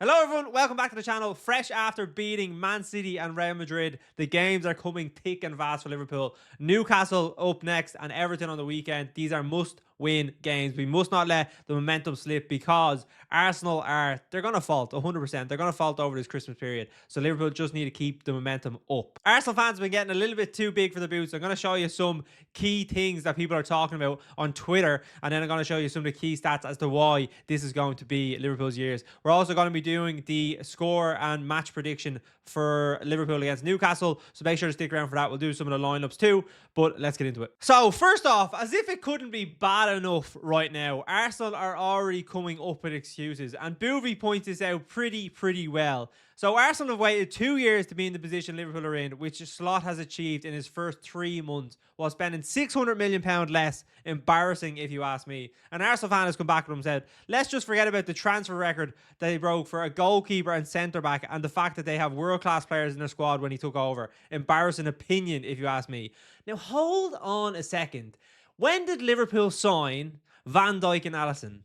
Hello everyone, welcome back to the channel. Fresh after beating Man City and Real Madrid, the games are coming thick and fast for Liverpool. Newcastle up next and Everton on the weekend. These are must-win games. We must not let the momentum slip because Arsenal they're going to fault 100%. They're going to fault over this Christmas period. So Liverpool just need to keep the momentum up. Arsenal fans have been getting a little bit too big for the boots. I'm going to show you some key things that people are talking about on Twitter, and then I'm going to show you some of the key stats as to why this is going to be Liverpool's years. We're also going to be doing the score and match prediction for Liverpool against Newcastle, so make sure to stick around for that. We'll do some of the lineups too, but let's get into it. So first off, as if it couldn't be bad enough right now, Arsenal are already coming up with excuses, and Boovy points this out pretty well. So Arsenal have waited 2 years to be in the position Liverpool are in, which Slot has achieved in his first 3 months, while spending £600 million less. Embarrassing, if you ask me. An Arsenal fan has come back with him and said, let's just forget about the transfer record that they broke for a goalkeeper and centre-back and the fact that they have world-class players in their squad when he took over. Embarrassing opinion, if you ask me. Now, hold on a second. When did Liverpool sign Van Dijk and Alisson?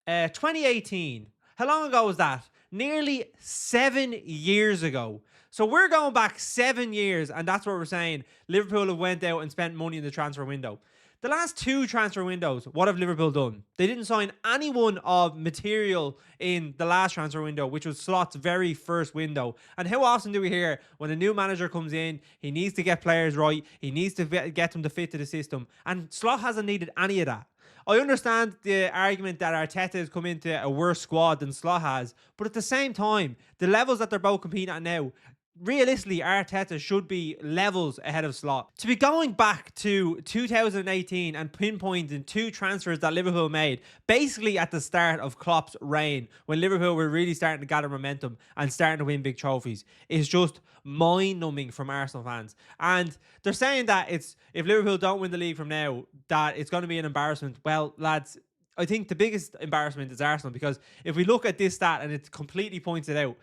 2018. How long ago was that? Nearly 7 years ago. So we're going back 7 years, and that's what we're saying. Liverpool have went out and spent money in the transfer window. The last 2 transfer windows, what have Liverpool done? They didn't sign anyone of material in the last transfer window, which was Slot's very first window. And how often do we hear when a new manager comes in, he needs to get players right, he needs to get them to fit to the system, and Slot hasn't needed any of that. I understand the argument that Arteta has come into a worse squad than Slot has, but at the same time, the levels that they're both competing at now, realistically, Arteta should be levels ahead of Slot. To be going back to 2018 and pinpointing 2 transfers that Liverpool made, basically at the start of Klopp's reign, when Liverpool were really starting to gather momentum and starting to win big trophies, is just mind-numbing from Arsenal fans. And they're saying that if Liverpool don't win the league from now, that it's going to be an embarrassment. Well, lads, I think the biggest embarrassment is Arsenal, because if we look at this stat and it completely points it out,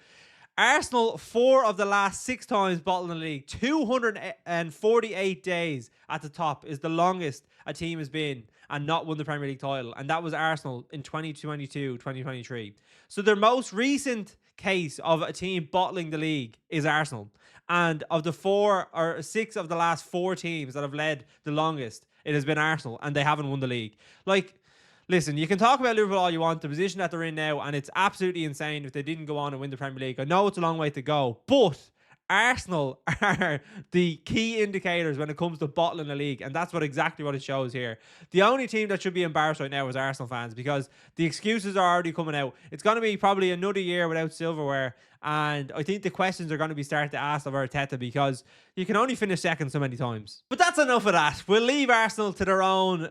Arsenal, 4 of the last 6 times bottled in the league. 248 days at the top is the longest a team has been and not won the Premier League title. And that was Arsenal in 2022, 2023. So their most recent case of a team bottling the league is Arsenal. And of the 4 or 6 of the last 4 teams that have led the longest, it has been Arsenal, and they haven't won the league. Like, listen, you can talk about Liverpool all you want, the position that they're in now, and it's absolutely insane if they didn't go on and win the Premier League. I know it's a long way to go, but Arsenal are the key indicators when it comes to bottling the league, and that's exactly what it shows here. The only team that should be embarrassed right now is Arsenal fans, because the excuses are already coming out. It's going to be probably another year without silverware, and I think the questions are going to be starting to ask of Arteta, because you can only finish second so many times. But that's enough of that. We'll leave Arsenal to their own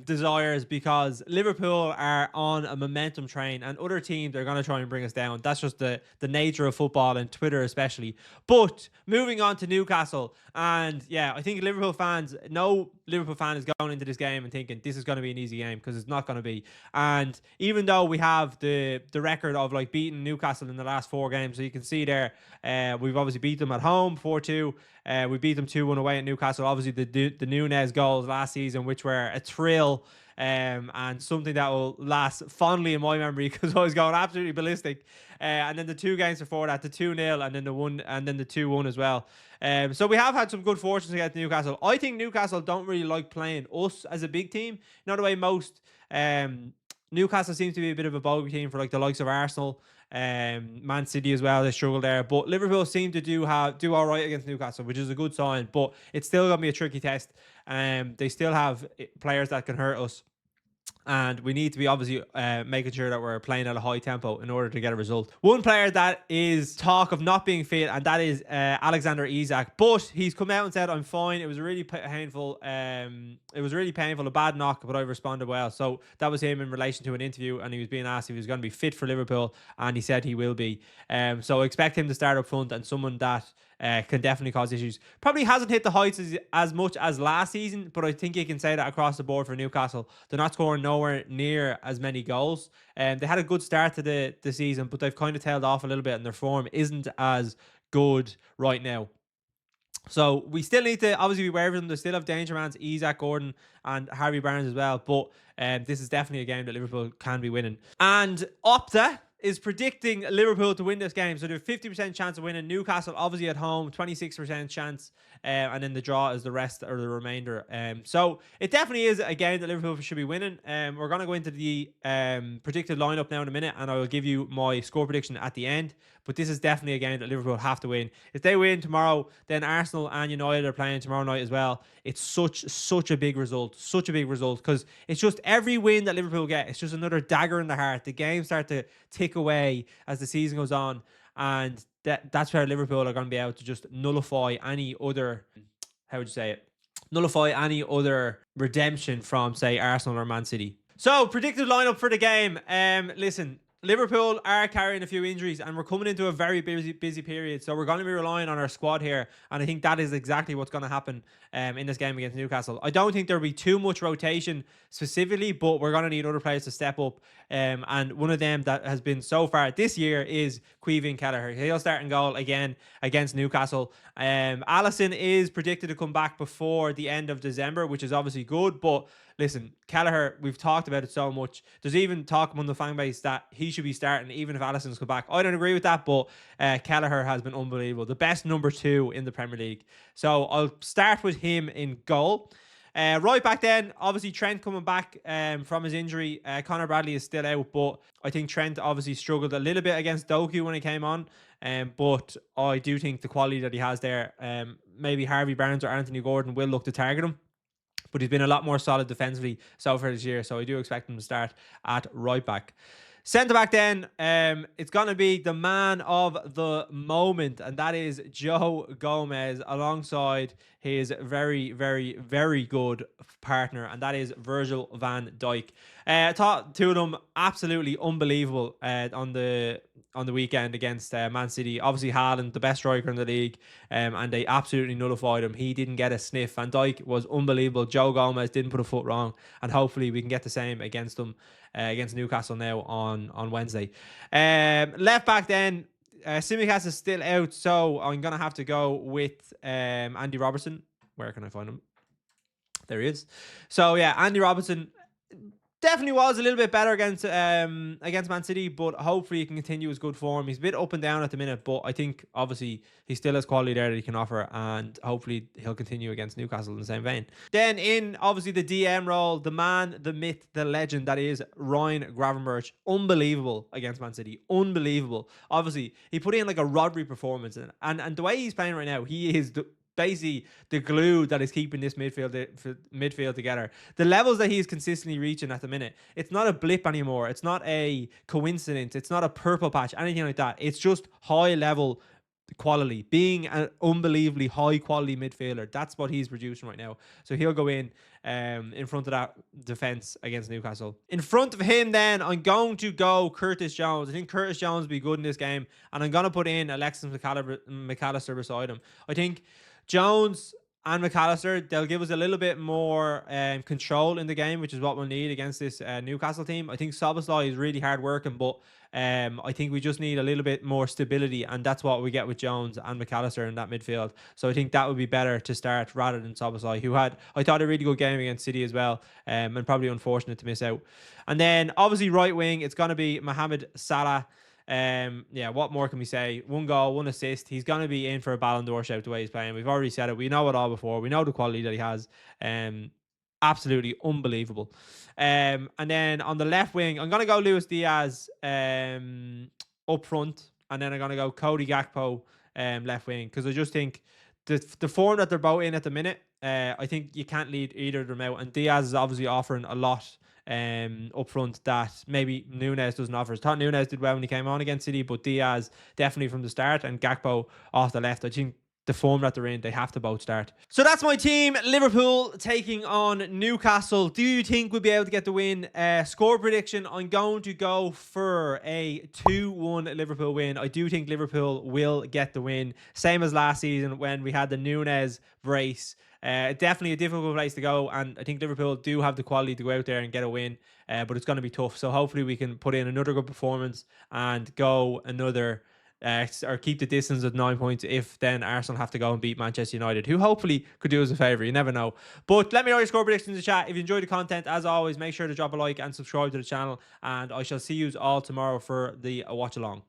desires, because Liverpool are on a momentum train and other teams are going to try and bring us down. That's just the nature of football, and Twitter especially. But moving on to Newcastle, and yeah, I think Liverpool fans, no Liverpool fan is going into this game and thinking this is going to be an easy game, because it's not going to be. And even though we have the record of like beating Newcastle in the last 4 games, so you can see there, we've obviously beat them at home 4-2. We beat them 2-1 away at Newcastle. Obviously, the Nunez goals last season, which were a thrill, and something that will last fondly in my memory, because I was going absolutely ballistic. And then the 2 games before that, the 2-0, and then the 1, and then the 2-1 as well. So we have had some good fortune against Newcastle. I think Newcastle don't really like playing us as a big team, not the way most. Newcastle seems to be a bit of a bogey team for like the likes of Arsenal, Man City as well. They struggle there, but Liverpool seem to do all right against Newcastle, which is a good sign. But it's still gonna be a tricky test. They still have players that can hurt us, and we need to be obviously making sure that we're playing at a high tempo in order to get a result. One player that is talk of not being fit, and that is Alexander Isak, but he's come out and said, I'm fine. It was really painful. A bad knock, but I responded well. So that was him in relation to an interview, and he was being asked if he was going to be fit for Liverpool, and he said he will be. So expect him to start up front, and someone that can definitely cause issues. Probably hasn't hit the heights as much as last season, but I think you can say that across the board for Newcastle. They're not scoring nowhere near as many goals. They had a good start to the season, but they've kind of tailed off a little bit, and their form isn't as good right now. So we still need to obviously be aware of them. They still have danger mans, Isak, Gordon, and Harvey Barnes as well. But this is definitely a game that Liverpool can be winning. And Opta is predicting Liverpool to win this game. So they have 50% chance of winning. Newcastle obviously at home, 26% chance. And then the draw is the rest or the remainder. So it definitely is a game that Liverpool should be winning. We're going to go into the predicted lineup now in a minute, and I will give you my score prediction at the end. But this is definitely a game that Liverpool have to win. If they win tomorrow, then Arsenal and United are playing tomorrow night as well. It's such a big result, because it's just every win that Liverpool get, it's just another dagger in the heart. The games start to tick away as the season goes on, and that's where Liverpool are going to be able to just nullify any other, how would you say it? Nullify any other redemption from, say, Arsenal or Man City. So, predicted lineup for the game. Listen, Liverpool are carrying a few injuries, and we're coming into a very busy period. So we're going to be relying on our squad here, and I think that is exactly what's going to happen in this game against Newcastle. I don't think there'll be too much rotation specifically, but we're going to need other players to step up. And one of them that has been so far this year is Caoimhín Kelleher. He'll start in goal again against Newcastle. Alisson is predicted to come back before the end of December, which is obviously good, but listen, Kelleher, we've talked about it so much. There's even talk among the fan base that he should be starting even if Alisson's come back. I don't agree with that, but Kelleher has been unbelievable. The best number 2 in the Premier League. So I'll start with him in goal. Right back then, obviously Trent coming back from his injury. Connor Bradley is still out, but I think Trent obviously struggled a little bit against Doku when he came on. But I do think the quality that he has there, maybe Harvey Barnes or Anthony Gordon will look to target him. But he's been a lot more solid defensively so far this year, so I do expect him to start at right back. Centre back then, it's going to be the man of the moment, and that is Joe Gomez alongside his very good partner, and that is Virgil van Dijk. I thought two of them absolutely unbelievable on the weekend against Man City. Obviously Haaland, the best striker in the league, and they absolutely nullified him. He didn't get a sniff. Van Dijk was unbelievable. Joe Gomez didn't put a foot wrong, and hopefully we can get the same against them against Newcastle now on Wednesday. Left back then, Tsimikas is still out, so I'm going to have to go with Andy Robertson. Where can I find him? There he is. So yeah, Andy Robertson definitely was a little bit better against Man City, but hopefully he can continue his good form. He's a bit up and down at the minute, but I think obviously he still has quality there that he can offer, and hopefully he'll continue against Newcastle in the same vein. Then in obviously the DM role, the man, the myth, the legend that is Ryan Gravenberch. Unbelievable against Man City. Unbelievable. Obviously he put in like a Rodri performance, and the way he's playing right now, he is basically the glue that is keeping this midfield together. The levels that he's consistently reaching at the minute, it's not a blip anymore. It's not a coincidence. It's not a purple patch, anything like that. It's just high level quality, being an unbelievably high quality midfielder. That's what he's producing right now. So he'll go in front of that defense against Newcastle. In front of him then, I'm going to go Curtis Jones. I think Curtis Jones will be good in this game, and I'm going to put in Alexis McAllister beside him. I think Jones and McAllister, they'll give us a little bit more control in the game, which is what we'll need against this Newcastle team. I think Szoboszlai is really hard working, but I think we just need a little bit more stability, and that's what we get with Jones and McAllister in that midfield. So I think that would be better to start rather than Szoboszlai, who had, I thought, a really good game against City as well, and probably unfortunate to miss out. And then obviously right wing, it's going to be Mohamed Salah. Yeah, what more can we say? 1 goal, 1 assist. He's going to be in for a Ballon d'Or shout the way he's playing. We've already said it. We know it all before. We know the quality that he has. Absolutely unbelievable. And then on the left wing, I'm going to go Luis Diaz up front, and then I'm going to go Cody Gakpo left wing, because I just think the form that they're both in at the minute, I think you can't lead either of them out, and Diaz is obviously offering a lot up front that maybe Núñez doesn't offer. I thought Núñez did well when he came on against City, but Diaz definitely from the start, and Gakpo off the left. I think the form that they're in, they have to both start. So that's my team. Liverpool taking on Newcastle. Do you think we'll be able to get the win? Score prediction, I'm going to go for a 2-1 Liverpool win. I do think Liverpool will get the win. Same as last season when we had the Núñez brace. Definitely a difficult place to go, and I think Liverpool do have the quality to go out there and get a win, but it's going to be tough. So hopefully we can put in another good performance and go another or keep the distance at 9 points if then Arsenal have to go and beat Manchester United, who hopefully could do us a favour. You never know. But let me know your score predictions in the chat. If you enjoyed the content, as always, make sure to drop a like and subscribe to the channel. And I shall see you all tomorrow for the watch along.